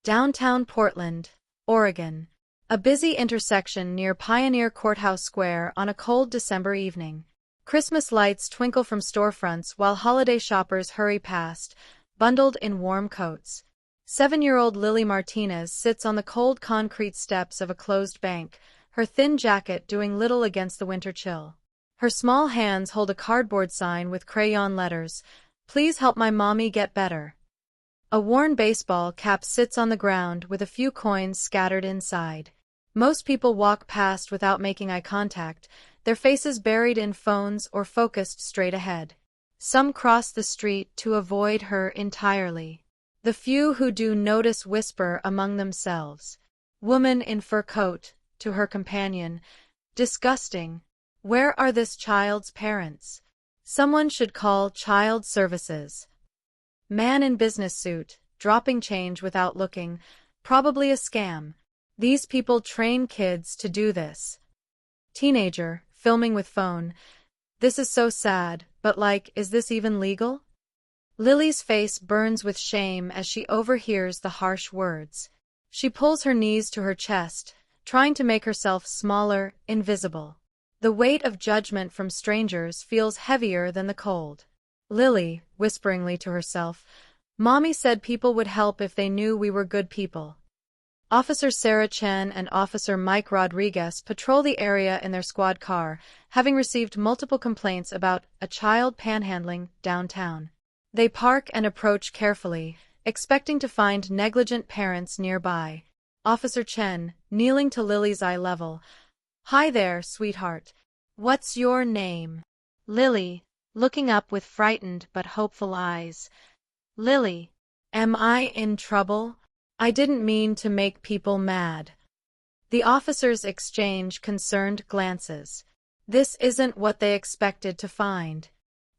Downtown Portland, Oregon. A busy intersection near Pioneer Courthouse Square on a cold December evening. Christmas lights twinkle from storefronts while holiday shoppers hurry past, bundled in warm coats. 7-year-old Lily Martinez sits on the cold concrete steps of a closed bank, her thin jacket doing little against the winter chill. Her small hands hold a cardboard sign with crayon letters, "Please help my mommy get better." A worn baseball cap sits on the ground with a few coins scattered inside. Most people walk past without making eye contact, their faces buried in phones or focused straight ahead. Some cross the street to avoid her entirely. The few who do notice whisper among themselves. Woman in fur coat, to her companion, "Disgusting. Where are this child's parents? Someone should call child services." Man in business suit, dropping change without looking, probably a scam. These people train kids to do this. Teenager, filming with phone. "This is so sad, but is this even legal?" Lily's face burns with shame as she overhears the harsh words. She pulls her knees to her chest, trying to make herself smaller, invisible. The weight of judgment from strangers feels heavier than the cold. Lily, whisperingly to herself, "Mommy said people would help if they knew we were good people." Officer Sarah Chen and Officer Mike Rodriguez patrol the area in their squad car, having received multiple complaints about a child panhandling downtown. They park and approach carefully, expecting to find negligent parents nearby. Officer Chen, kneeling to Lily's eye level. "Hi there, sweetheart. What's your name?" Lily, looking up with frightened but hopeful eyes. "Lily, am I in trouble? I didn't mean to make people mad." The officers exchange concerned glances. This isn't what they expected to find.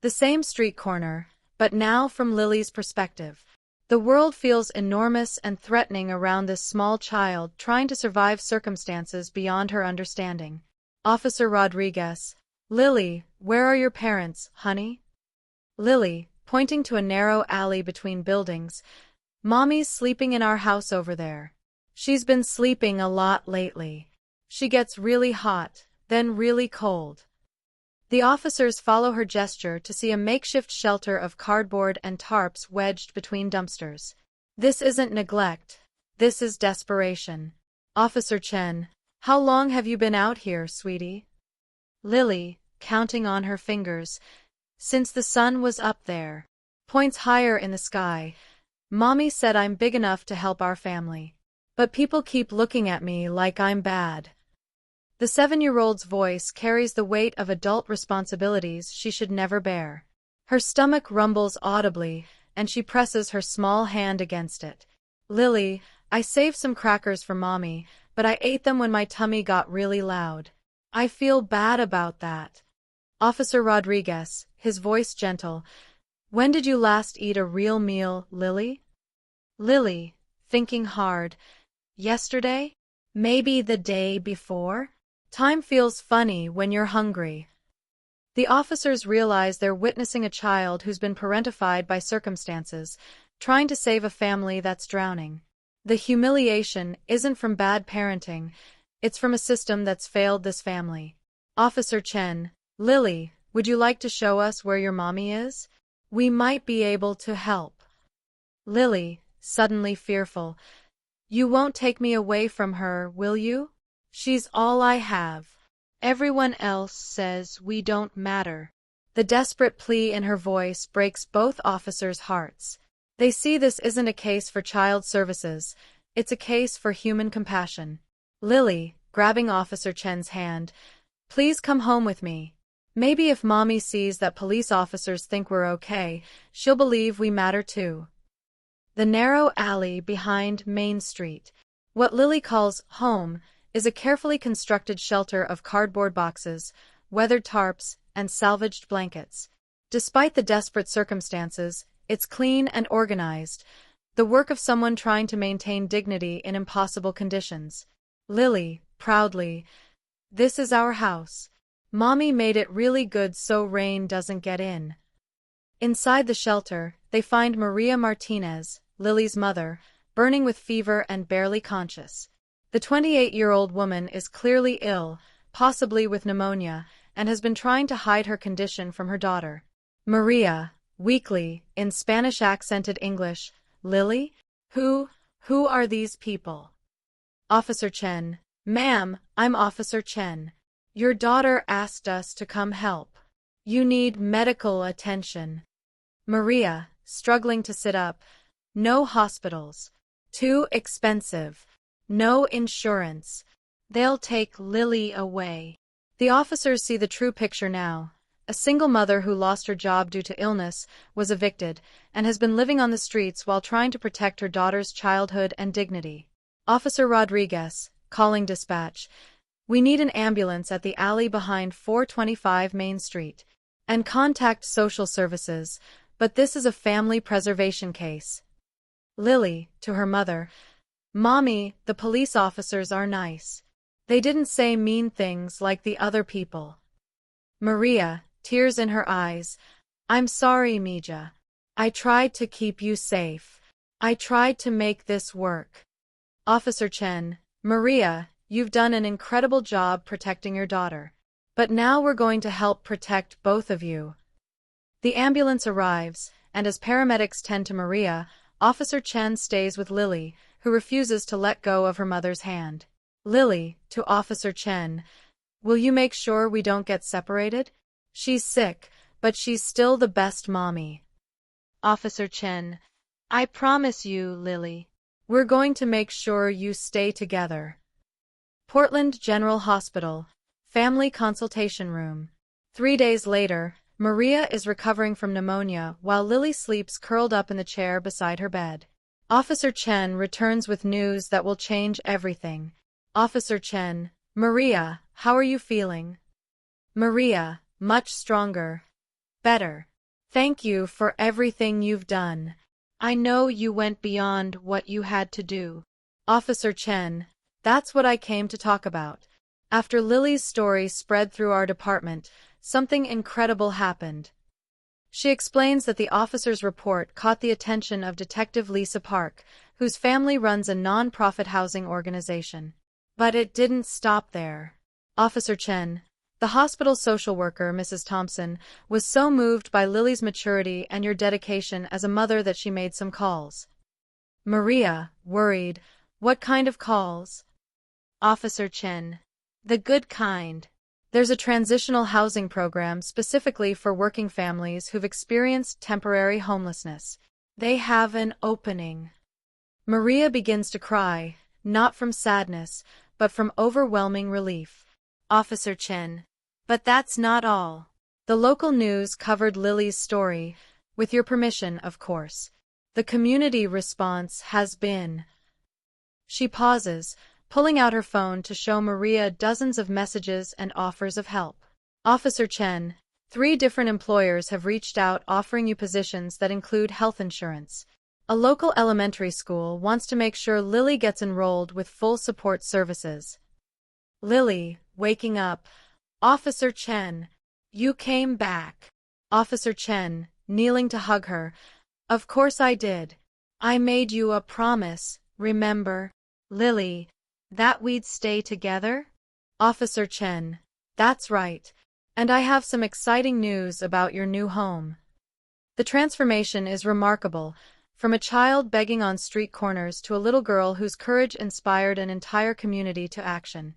The same street corner, but now from Lily's perspective. The world feels enormous and threatening around this small child trying to survive circumstances beyond her understanding. Officer Rodriguez. "Lily, where are your parents, honey?" Lily, pointing to a narrow alley between buildings. "Mommy's sleeping in our house over there. She's been sleeping a lot lately. She gets really hot, then really cold." The officers follow her gesture to see a makeshift shelter of cardboard and tarps wedged between dumpsters. This isn't neglect. This is desperation. Officer Chen. "How long have you been out here, sweetie?" Lily, counting on her fingers. "Since the sun was up there." Points higher in the sky. "Mommy said I'm big enough to help our family. But people keep looking at me like I'm bad." The 7-year-old's voice carries the weight of adult responsibilities she should never bear. Her stomach rumbles audibly, and she presses her small hand against it. "Lily, I saved some crackers for Mommy, but I ate them when my tummy got really loud. I feel bad about that." Officer Rodriguez, his voice gentle. "When did you last eat a real meal, Lily?" Lily, thinking hard. "Yesterday? Maybe the day before?" Time feels funny when you're hungry. The officers realize they're witnessing a child who's been parentified by circumstances, trying to save a family that's drowning. The humiliation isn't from bad parenting, it's from a system that's failed this family. Officer Chen. "Lily, would you like to show us where your mommy is? We might be able to help." Lily, suddenly fearful. "You won't take me away from her, will you? She's all I have. Everyone else says we don't matter." The desperate plea in her voice breaks both officers' hearts. They see this isn't a case for child services, it's a case for human compassion. Lily, grabbing Officer Chen's hand. "Please come home with me. Maybe if Mommy sees that police officers think we're okay, she'll believe we matter too." The narrow alley behind Main Street. What Lily calls home is a carefully constructed shelter of cardboard boxes, weathered tarps, and salvaged blankets. Despite the desperate circumstances, it's clean and organized, the work of someone trying to maintain dignity in impossible conditions. Lily, proudly. "This is our house. Mommy made it really good so rain doesn't get in." Inside the shelter, they find Maria Martinez, Lily's mother, burning with fever and barely conscious. The 28-year-old woman is clearly ill, possibly with pneumonia, and has been trying to hide her condition from her daughter. Maria, weakly, in Spanish-accented English, Lily? Who are these people? Officer Chen. Ma'am, I'm Officer Chen. Your daughter asked us to come help. You need medical attention. Maria, struggling to sit up. No hospitals. Too expensive. No insurance. They'll take Lily away. The officers see the true picture now. A single mother who lost her job due to illness was evicted and has been living on the streets while trying to protect her daughter's childhood and dignity. Officer Rodriguez, calling dispatch. We need an ambulance at the alley behind 425 Main Street. And contact social services, but this is a family preservation case. Lily, to her mother. Mommy, the police officers are nice. They didn't say mean things like the other people. Maria, tears in her eyes. I'm sorry, Mija. I tried to keep you safe. I tried to make this work. Officer Chen, Maria, you've done an incredible job protecting your daughter. But now we're going to help protect both of you. The ambulance arrives, and as paramedics tend to Maria, Officer Chen stays with Lily, who refuses to let go of her mother's hand. Lily, to Officer Chen. Will you make sure we don't get separated? She's sick, but she's still the best mommy. Officer Chen. I promise you, Lily. We're going to make sure you stay together. Portland General Hospital. Family consultation room. 3 days later, Maria is recovering from pneumonia while Lily sleeps curled up in the chair beside her bed. Officer Chen returns with news that will change everything. Officer Chen. Maria, how are you feeling? Maria, much stronger. Better. Thank you for everything you've done. I know you went beyond what you had to do. Officer Chen. That's what I came to talk about. After Lily's story spread through our department, something incredible happened. She explains that the officer's report caught the attention of Detective Lisa Park, whose family runs a non-profit housing organization. But it didn't stop there. Officer Chen. The hospital social worker, Mrs. Thompson, was so moved by Lily's maturity and your dedication as a mother that she made some calls. Maria, worried. What kind of calls? Officer Chen. The good kind. There's a transitional housing program specifically for working families who've experienced temporary homelessness. They have an opening. Maria begins to cry, not from sadness, but from overwhelming relief. Officer Chen. But that's not all. The local news covered Lily's story, with your permission, of course. The community response has been. She pauses, pulling out her phone to show Maria dozens of messages and offers of help. Officer Chen. 3 different employers have reached out offering you positions that include health insurance. A local elementary school wants to make sure Lily gets enrolled with full support services. Lily, waking up. Officer Chen. You came back. Officer Chen, kneeling to hug her. Of course I did. I made you a promise, remember? Lily. That we'd stay together? Officer Chen. That's right. And I have some exciting news about your new home. The transformation is remarkable, from a child begging on street corners to a little girl whose courage inspired an entire community to action.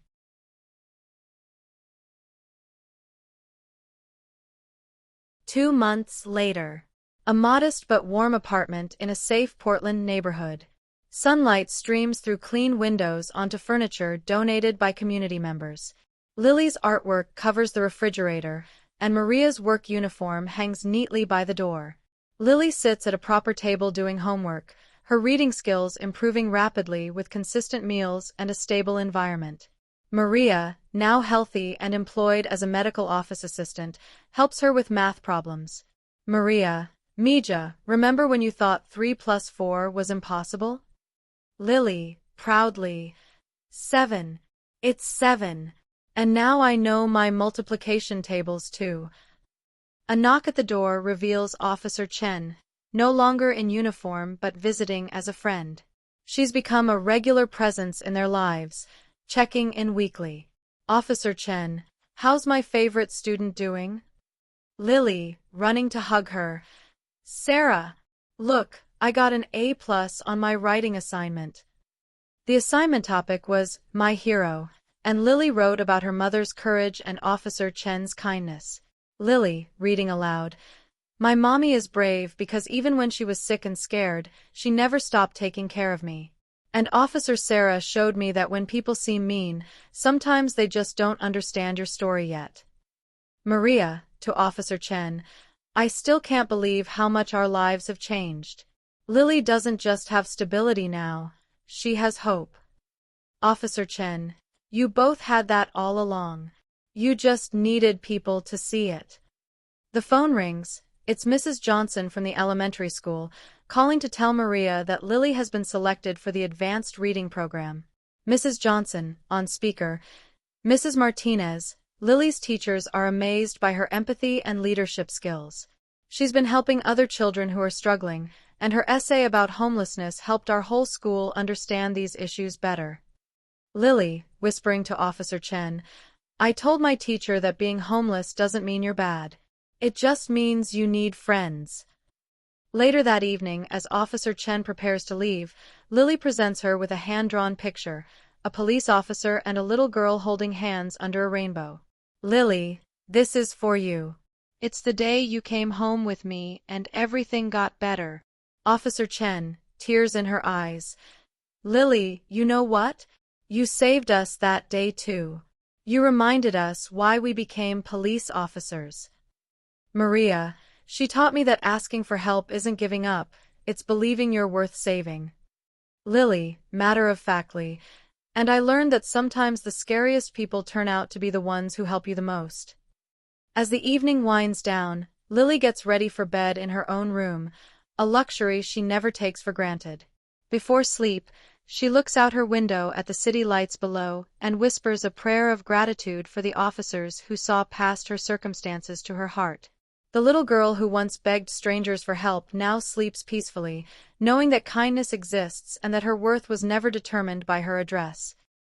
Two months later. A modest but warm apartment in a safe Portland neighborhood. Sunlight streams through clean windows onto furniture donated by community members. Lily's artwork covers the refrigerator, and Maria's work uniform hangs neatly by the door. Lily sits at a proper table doing homework, her reading skills improving rapidly with consistent meals and a stable environment. Maria, now healthy and employed as a medical office assistant, helps her with math problems. Maria. Mija, remember when you thought 3 + 4 was impossible? Lily, proudly. 7. It's 7. And now I know my multiplication tables too. A knock at the door reveals Officer Chen, no longer in uniform but visiting as a friend. She's become a regular presence in their lives, checking in weekly. Officer Chen, how's my favorite student doing? Lily, running to hug her. Sarah, look, I got an A+ on my writing assignment. The assignment topic was My Hero, and Lily wrote about her mother's courage and Officer Chen's kindness. Lily, reading aloud. My mommy is brave because even when she was sick and scared, she never stopped taking care of me. And Officer Sarah showed me that when people seem mean, sometimes they just don't understand your story yet. Maria, to Officer Chen, I still can't believe how much our lives have changed. Lily doesn't just have stability now, she has hope. Officer Chen, you both had that all along. You just needed people to see it. The phone rings. It's Mrs. Johnson from the elementary school, calling to tell Maria that Lily has been selected for the advanced reading program. Mrs. Johnson, on speaker. Mrs. Martinez, Lily's teachers are amazed by her empathy and leadership skills. She's been helping other children who are struggling, and her essay about homelessness helped our whole school understand these issues better. Lily, whispering to Officer Chen, I told my teacher that being homeless doesn't mean you're bad. It just means you need friends. Later that evening, as Officer Chen prepares to leave, Lily presents her with a hand-drawn picture, a police officer and a little girl holding hands under a rainbow. Lily, this is for you. It's the day you came home with me and everything got better. Officer Chen, tears in her eyes. Lily, you know what? You saved us that day too. You reminded us why we became police officers. Maria, she taught me that asking for help isn't giving up, it's believing you're worth saving. Lily, matter-of-factly, and I learned that sometimes the scariest people turn out to be the ones who help you the most. As the evening winds down, Lily gets ready for bed in her own room, a luxury she never takes for granted. Before sleep, she looks out her window at the city lights below and whispers a prayer of gratitude for the officers who saw past her circumstances to her heart. The little girl who once begged strangers for help now sleeps peacefully, knowing that kindness exists and that her worth was never determined by her address.